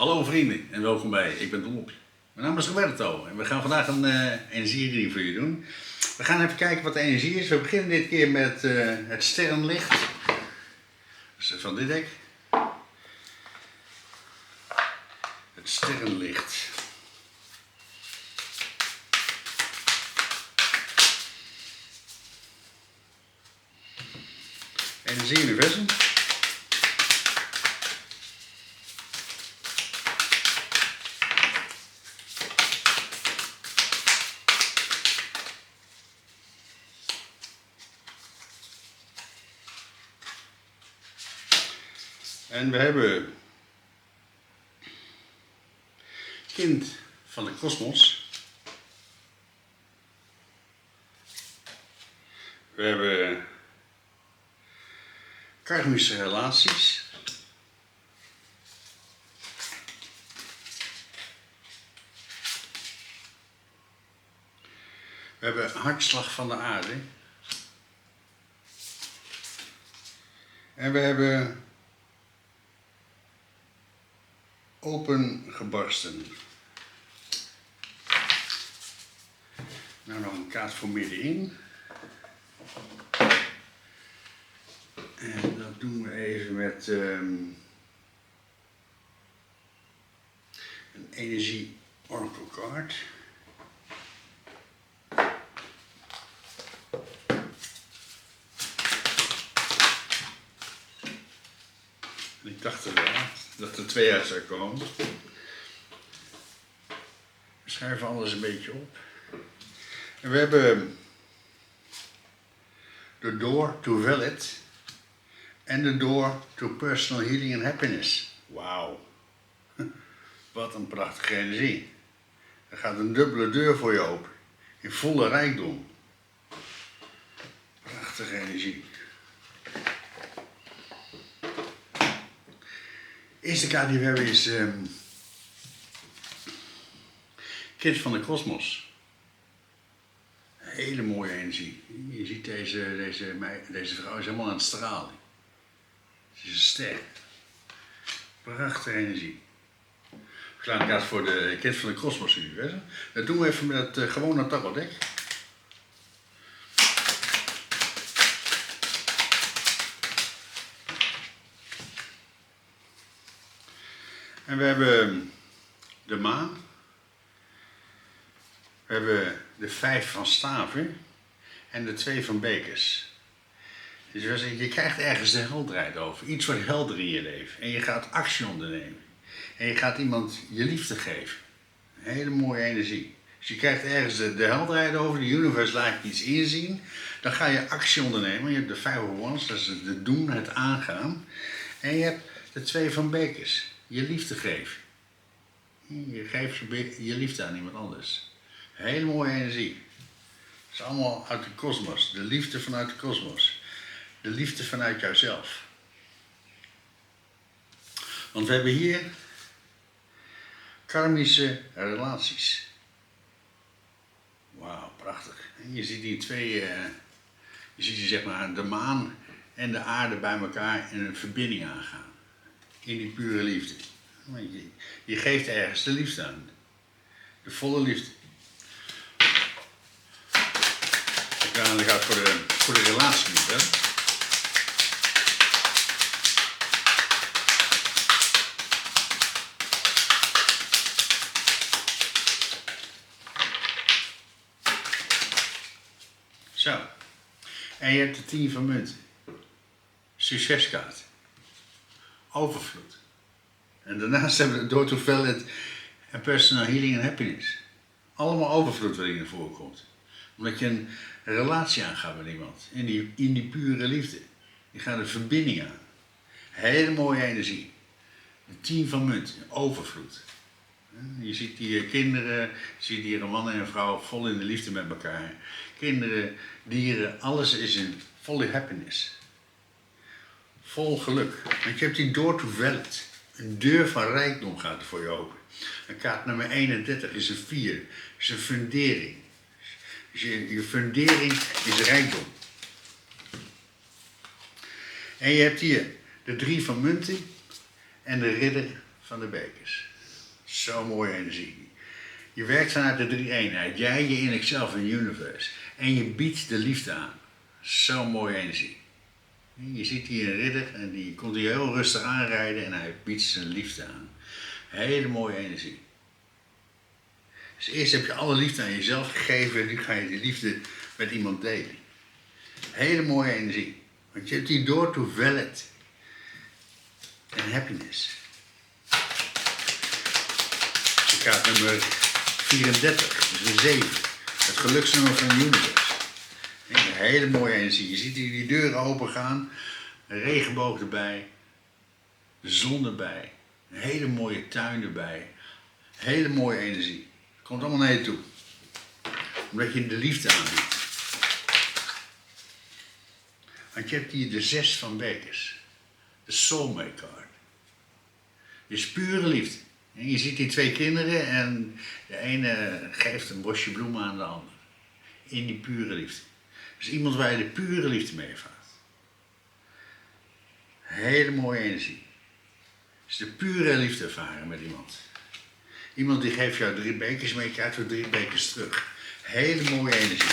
Hallo vrienden en welkom bij Ik ben Dolop. Mijn naam is Roberto en we gaan vandaag een energiereading voor je doen. We gaan even kijken wat de energie is. We beginnen dit keer met het sterrenlicht. Dus van dit dek. Het sterrenlicht. Energie-universum. En we hebben kind van de kosmos. We hebben karmische relaties. We hebben hartslag van de aarde. En we hebben opengebarsten. Nou, nog een kaart voor middenin. En dat doen we even met een energie oracle kaart. En ik dacht er wel dat er 2 uit zou komen. We schuiven alles een beetje op. En we hebben de door to valid en de door to personal healing and happiness. Wauw, wat een prachtige energie. Er gaat een dubbele deur voor je open, in volle rijkdom. Prachtige energie. De eerste kaart die we hebben is kind van de kosmos. Hele mooie energie. Je ziet deze vrouw is helemaal aan het stralen. Ze is een ster. Prachtige energie. We slaan een kaart voor de kind van de kosmos universum. Dat doen we even met het gewone tarotdek. En we hebben de maan. We hebben de 5 van staven en de 2 van bekers. Dus je krijgt ergens de helderheid over. Iets wordt helder in je leven. En je gaat actie ondernemen. En je gaat iemand je liefde geven. Een hele mooie energie. Dus je krijgt ergens de helderheid over. De universe laat je iets inzien. Dan ga je actie ondernemen. Je hebt de 5 of wands, dat is het doen, het aangaan. En je hebt de 2 van bekers. Je liefde geven. Je geeft je liefde aan iemand anders. Hele mooie energie. Het is allemaal uit de kosmos. De liefde vanuit de kosmos. De liefde vanuit jouzelf. Want we hebben hier karmische relaties. Wauw, prachtig. Je ziet hier je ziet hier zeg maar de maan en de aarde bij elkaar in een verbinding aangaan. In die pure liefde. Je geeft ergens de liefde aan. De volle liefde. Dat gaat voor de relatie niet, hè. Zo. En je hebt de 10 van munten. Succeskaart. Overvloed. En daarnaast hebben we de door to valid en personal healing and happiness. Allemaal overvloed waarin naar voren komt. Omdat je een relatie aangaat met iemand. In die pure liefde. Je gaat een verbinding aan. Hele mooie energie. De 10 van munt. Overvloed. Je ziet hier kinderen, je ziet hier een man en een vrouw vol in de liefde met elkaar. Kinderen, dieren, alles is in volle happiness. Vol geluk. Want je hebt die door to valid. Een deur van rijkdom gaat er voor je open. En kaart nummer 31 is een 4. Is een fundering. Dus je fundering is rijkdom. En je hebt hier de 3 van munten en de ridder van de bekers. Zo'n mooie energie. Je werkt vanuit de drie eenheid. Jij, je innerlijk zelf en universe. En je biedt de liefde aan. Zo'n mooie energie. Je ziet hier een ridder en die komt hier heel rustig aanrijden en hij biedt zijn liefde aan. Hele mooie energie. Dus eerst heb je alle liefde aan jezelf gegeven, nu ga je die liefde met iemand delen. Hele mooie energie. Want je hebt die door to valid en happiness. Je gaat nummer 34, dus een 7. Het geluksnummer van de universe. Een hele mooie energie. Je ziet hier die deuren open gaan, een regenboog erbij, de zon erbij, een hele mooie tuin erbij. Hele mooie energie. Komt allemaal naar je toe. Omdat je de liefde aanbiedt. Want je hebt hier de 6 van bekers. De soulmate card. Dus pure liefde. En je ziet die twee kinderen en de ene geeft een bosje bloemen aan de ander. In die pure liefde. Dus iemand waar je de pure liefde mee ervaart. Hele mooie energie. Dus de pure liefde ervaren met iemand. Iemand die geeft jou 3 bekers, maar je krijgt weer 3 bekers terug. Hele mooie energie.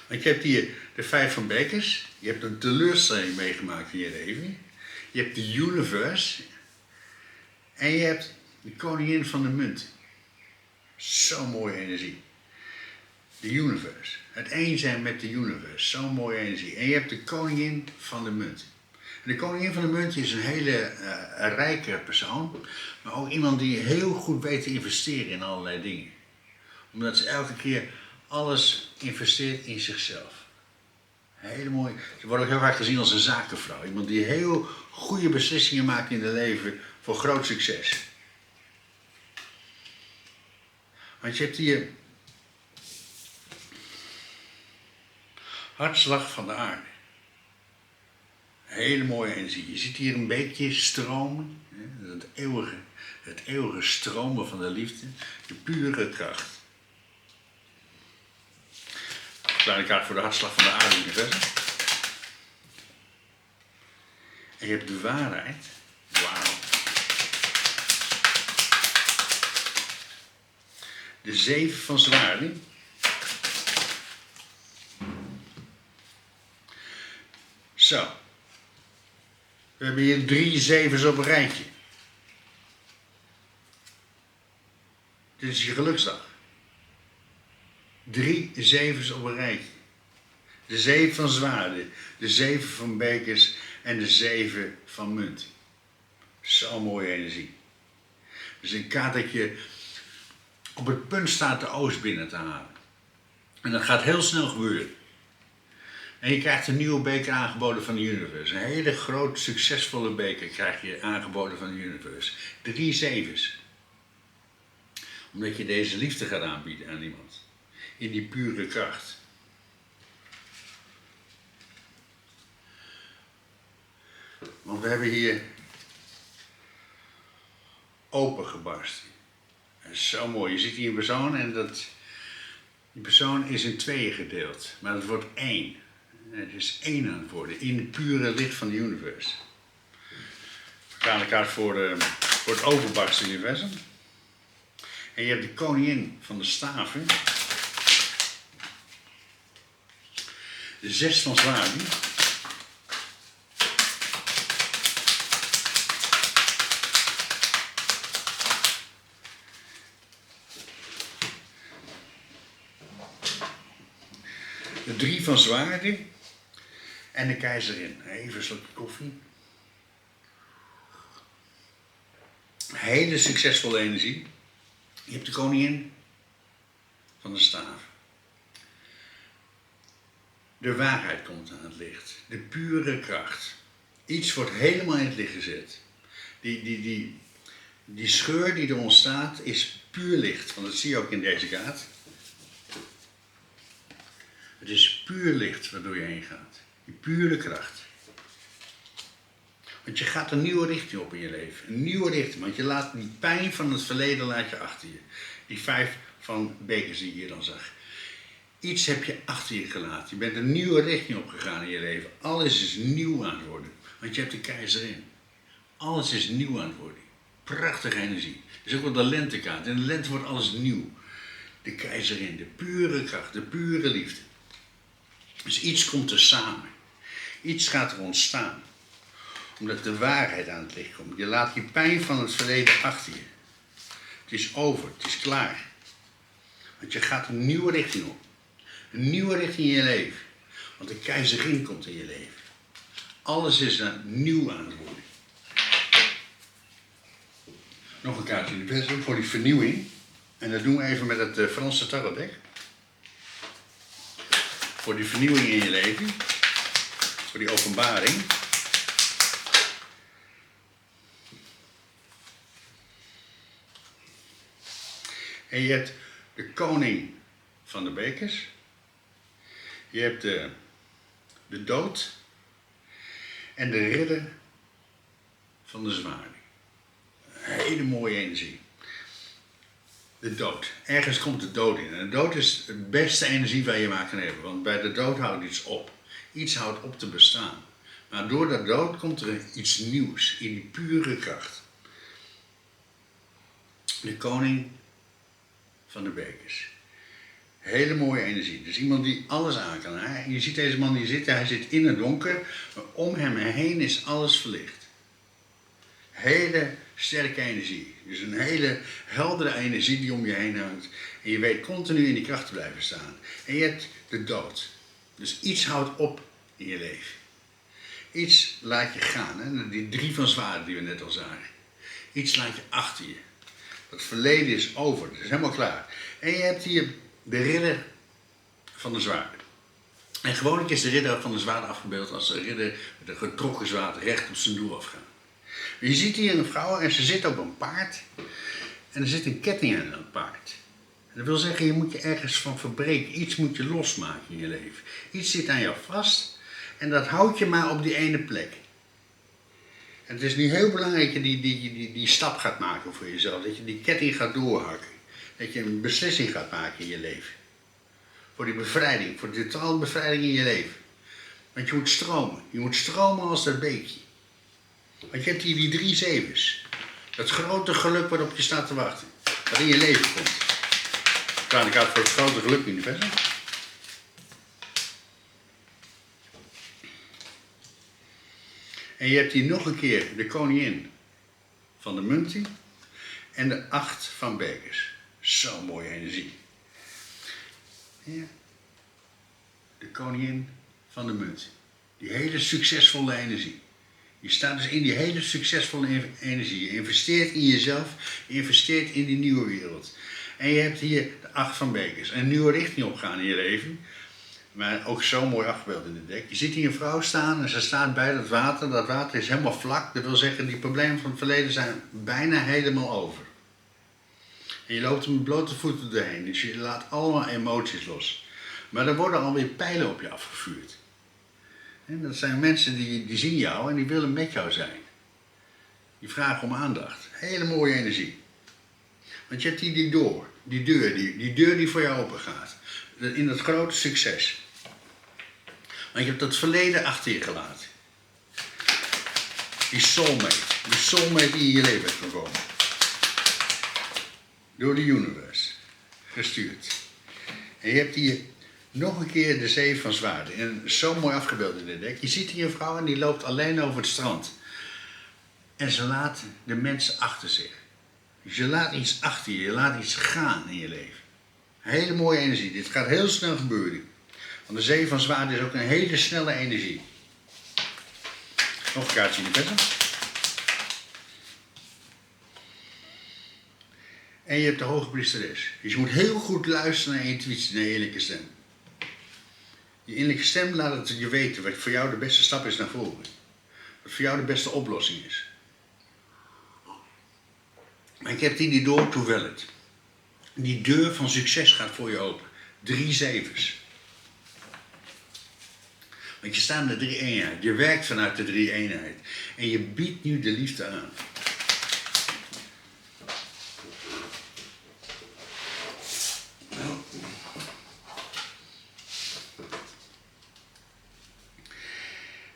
Want je hebt hier de 5 van bekers. Je hebt een teleurstelling meegemaakt in je leven. Je hebt de universe. En je hebt de koningin van de munt. Zo'n mooie energie. De universe. Het één zijn met de universe. Zo'n mooie energie. En je hebt de koningin van de munt. En de koningin van de munt is een hele rijke persoon. Maar ook iemand die heel goed weet te investeren in allerlei dingen. Omdat ze elke keer alles investeert in zichzelf. Hele mooi. Ze wordt ook heel vaak gezien als een zakenvrouw. Iemand die heel goede beslissingen maakt in het leven voor groot succes. Want je hebt hier hartslag van de aarde. Hele mooie energie. Je ziet hier een beekje stromen. Het eeuwige stromen van de liefde. De pure kracht. Kleine kaart voor de hartslag van de aarde universum. En je hebt de waarheid. Wauw. De 7 van zwaarden. Zo. We hebben hier 3 zevens op een rijtje. Dit is je geluksdag. 3 zevens op een rijtje. De 7 van zwaarden, de 7 van bekers en de 7 van munt. Zo'n mooie energie. Dus een kaart dat je op het punt staat de oost binnen te halen. En dat gaat heel snel gebeuren. En je krijgt een nieuwe beker aangeboden van de universe. Een hele grote, succesvolle beker krijg je aangeboden van de universe. 3 zevens. Omdat je deze liefde gaat aanbieden aan iemand. In die pure kracht. Want we hebben hier opengebarsten. Dat is zo mooi. Je ziet hier een persoon en die persoon is in 2 gedeeld. Maar het wordt 1. Het is 1 aan het worden. In het pure licht van de universe. Vertale kaart voor het openbarsten universum. En je hebt de koningin van de staven. De 6 van zwaarden. De 3 van zwaarden. En de keizerin. Even een slokje koffie. Hele succesvolle energie. Je hebt de koningin van de staven. De waarheid komt aan het licht. De pure kracht. Iets wordt helemaal in het licht gezet. Die scheur die er ontstaat is puur licht. Want dat zie je ook in deze kaart. Het is puur licht waardoor je heen gaat. Die pure kracht. Want je gaat een nieuwe richting op in je leven. Een nieuwe richting. Want je laat die pijn van het verleden laat je achter je. Die 5 van bekers die je hier dan zag. Iets heb je achter je gelaten. Je bent een nieuwe richting opgegaan in je leven. Alles is nieuw aan het worden. Want je hebt de keizerin. Alles is nieuw aan het worden. Prachtige energie. Dat is ook wel de lentekaart. In de lente wordt alles nieuw. De keizerin, de pure kracht, de pure liefde. Dus iets komt er samen. Iets gaat er ontstaan. Omdat de waarheid aan het licht komt. Je laat die pijn van het verleden achter je. Het is over, het is klaar. Want je gaat een nieuwe richting op. Een nieuwe richting in je leven. Want de keizerin komt in je leven. Alles is dan nieuw aan het worden. Nog een kaartje in de best voor die vernieuwing. En dat doen we even met het Franse tarotdek. Voor die vernieuwing in je leven. Voor die openbaring. En je hebt de koning van de bekers. Je hebt de dood. En de ridder van de zwaarden. Een hele mooie energie. De dood. Ergens komt de dood in. En de dood is de beste energie waar je maar kan hebben. Want bij de dood houdt iets op. Iets houdt op te bestaan. Maar door de dood komt er iets nieuws. In die pure kracht. De koning van de bekers. Hele mooie energie. Dus iemand die alles aan kan. Je ziet deze man hier zitten. Hij zit in het donker. Maar om hem heen is alles verlicht. Hele sterke energie. Dus een hele heldere energie die om je heen hangt. En je weet continu in die kracht te blijven staan. En je hebt de dood. Dus iets houdt op in je leven. Iets laat je gaan. Hè? Die 3 van zwaarden die we net al zagen. Iets laat je achter je. Het verleden is over. Het is helemaal klaar. En je hebt hier de ridder van de zwaarden. En gewoonlijk is de ridder van de zwaarden afgebeeld als de ridder met een getrokken zwaard recht op zijn doel afgaat. Je ziet hier een vrouw en ze zit op een paard. En er zit een ketting aan het paard. En dat wil zeggen, je moet je ergens van verbreken. Iets moet je losmaken in je leven. Iets zit aan jou vast. En dat houdt je maar op die ene plek. En het is nu heel belangrijk dat je die stap gaat maken voor jezelf. Dat je die ketting gaat doorhakken. Dat je een beslissing gaat maken in je leven. Voor die bevrijding. Voor de totale bevrijding in je leven. Want je moet stromen. Je moet stromen als dat beekje. Want je hebt hier die 3 zevens. Dat grote geluk wat op je staat te wachten. Wat in je leven komt. Kleine kaart voor het grote geluk universum. En je hebt hier nog een keer de koningin van de munten. En de 8 van bekers. Zo'n mooie energie. Ja. De koningin van de munten. Die hele succesvolle energie. Je staat dus in die hele succesvolle energie. Je investeert in jezelf, je investeert in die nieuwe wereld. En je hebt hier de 8 van bekers. Een nieuwe richting opgaan in je leven. Maar ook zo mooi afgebeeld in het dek. Je ziet hier een vrouw staan en ze staat bij dat water. Dat water is helemaal vlak. Dat wil zeggen, die problemen van het verleden zijn bijna helemaal over. En je loopt er met blote voeten doorheen. Dus je laat allemaal emoties los. Maar er worden alweer pijlen op je afgevuurd. En dat zijn mensen die zien jou en die willen met jou zijn. Die vragen om aandacht. Hele mooie energie. Want je hebt die deur die voor jou open gaat. In dat grote succes. Want je hebt dat verleden achter je gelaten. Die soulmate die in je leven heeft gekomen. Door de universe. Gestuurd. En je hebt hier nog een keer de 7 van zwaarden. En zo mooi afgebeeld in dit dek. Je ziet hier een vrouw en die loopt alleen over het strand. En ze laat de mensen achter zich. Dus je laat iets achter je laat iets gaan in je leven. Hele mooie energie. Dit gaat heel snel gebeuren. Want de 7 van zwaarden is ook een hele snelle energie. Nog een kaartje in de petten. En je hebt de hoge priesteres. Dus je moet heel goed luisteren naar je intuïtie, naar je innerlijke stem. Je innerlijke stem laat het je weten wat voor jou de beste stap is naar voren. Wat voor jou de beste oplossing is. Maar ik heb die door to valid. Die deur van succes gaat voor je open. 3 zevens. Want je staat in de 3 eenheid. Je werkt vanuit de 3 eenheid. En je biedt nu de liefde aan.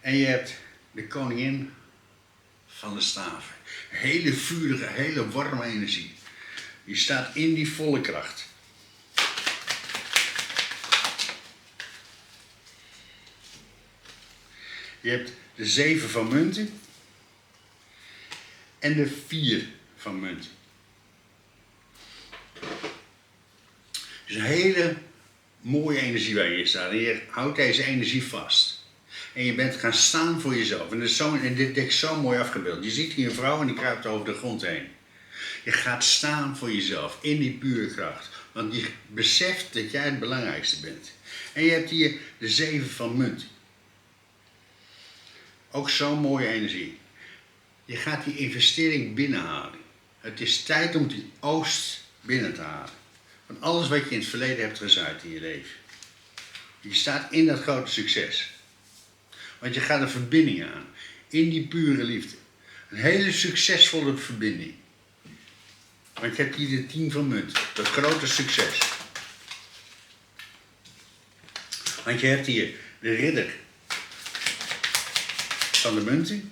En je hebt de koningin van de staven. Hele vurige, hele warme energie. Je staat in die volle kracht. Je hebt de 7 van munten en de 4 van munten. Het is een hele mooie energie waar je in staat. En je houdt deze energie vast. En je bent gaan staan voor jezelf. En dit dek is zo mooi afgebeeld. Je ziet hier een vrouw en die kruipt over de grond heen. Je gaat staan voor jezelf in die pure kracht. Want je beseft dat jij het belangrijkste bent. En je hebt hier de 7 van munt. Ook zo'n mooie energie. Je gaat die investering binnenhalen. Het is tijd om die oost binnen te halen. Van alles wat je in het verleden hebt gezaaid in je leven. Je staat in dat grote succes. Want je gaat een verbinding aan. In die pure liefde. Een hele succesvolle verbinding. Want je hebt hier de 10 van munt. Dat grote succes. Want je hebt hier de ridder van de munten.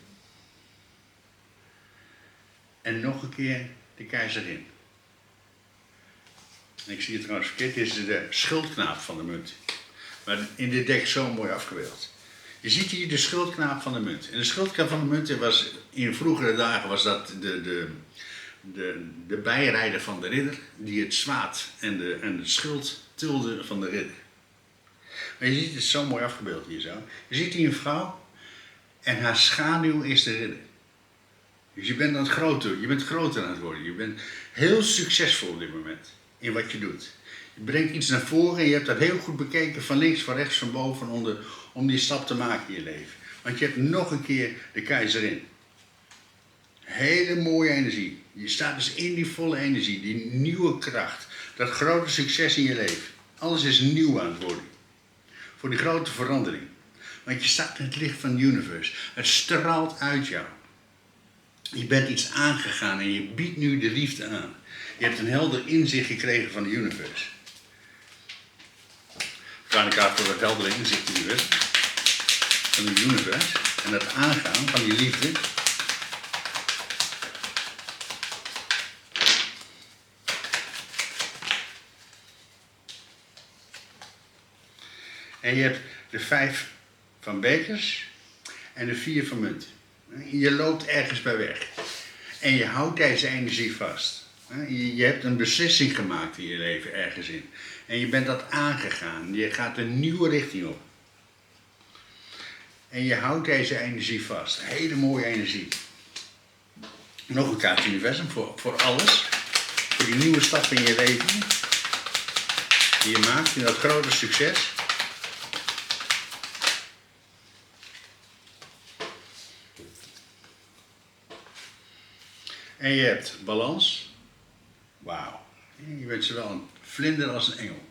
En nog een keer de keizerin. En ik zie het trouwens verkeerd, dit is de schuldknaap van de munt. Maar in dit dek zo mooi afgebeeld. Je ziet hier de schuldknaap van de munt. En de schuldknaap van de munt was, in vroegere dagen was dat de bijrijder van de ridder, die het zwaard en de schild tilde van de ridder. Maar je ziet het zo mooi afgebeeld hier zo. Je ziet hier een vrouw en haar schaduw is de ridder. Dus je bent aan het groter, je bent groter aan het worden. Je bent heel succesvol op dit moment in wat je doet. Je brengt iets naar voren en je hebt dat heel goed bekeken van links, van rechts, van boven, van onder, om die stap te maken in je leven. Want je hebt nog een keer de keizerin. Hele mooie energie. Je staat dus in die volle energie, die nieuwe kracht. Dat grote succes in je leven. Alles is nieuw aan het worden. Voor die grote verandering. Want je staat in het licht van het universe. Het straalt uit jou. Je bent iets aangegaan en je biedt nu de liefde aan. Je hebt een helder inzicht gekregen van de universe. Kleine kaart voor dat heldere inzicht van de universe. En het aangaan van die liefde. En je hebt de 5 van bekers en de 4 van munten. Je loopt ergens bij weg. En je houdt deze energie vast. Je hebt een beslissing gemaakt in je leven ergens in. En je bent dat aangegaan. Je gaat een nieuwe richting op. En je houdt deze energie vast. Hele mooie energie. Nog een kaart universum voor alles. Voor die nieuwe stap in je leven. Die je maakt in dat grote succes. En je hebt balans. Wauw. Je bent zowel een vlinder als een engel.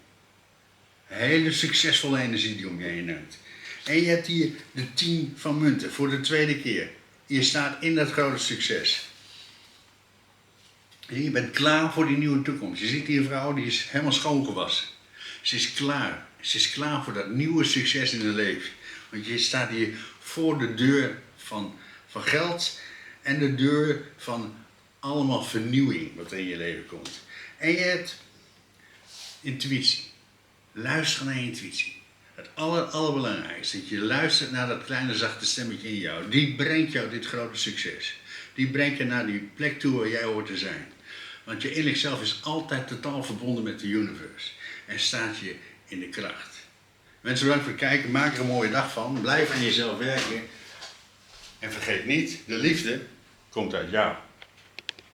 Hele succesvolle energie die om je heen neemt. En je hebt hier de 10 van munten voor de tweede keer. Je staat in dat grote succes. En je bent klaar voor die nieuwe toekomst. Je ziet die vrouw, die is helemaal schoongewassen. Ze is klaar. Ze is klaar voor dat nieuwe succes in haar leven. Want je staat hier voor de deur van geld en de deur van allemaal vernieuwing wat er in je leven komt. En je hebt intuïtie. Luister naar je intuïtie. Het allerbelangrijkste, dat je luistert naar dat kleine zachte stemmetje in jou. Die brengt jou dit grote succes. Die brengt je naar die plek toe waar jij hoort te zijn. Want je innerlijk zelf is altijd totaal verbonden met de universe. En staat je in de kracht. Mensen, bedankt voor het kijken. Maak er een mooie dag van. Blijf aan jezelf werken. En vergeet niet, de liefde komt uit jou.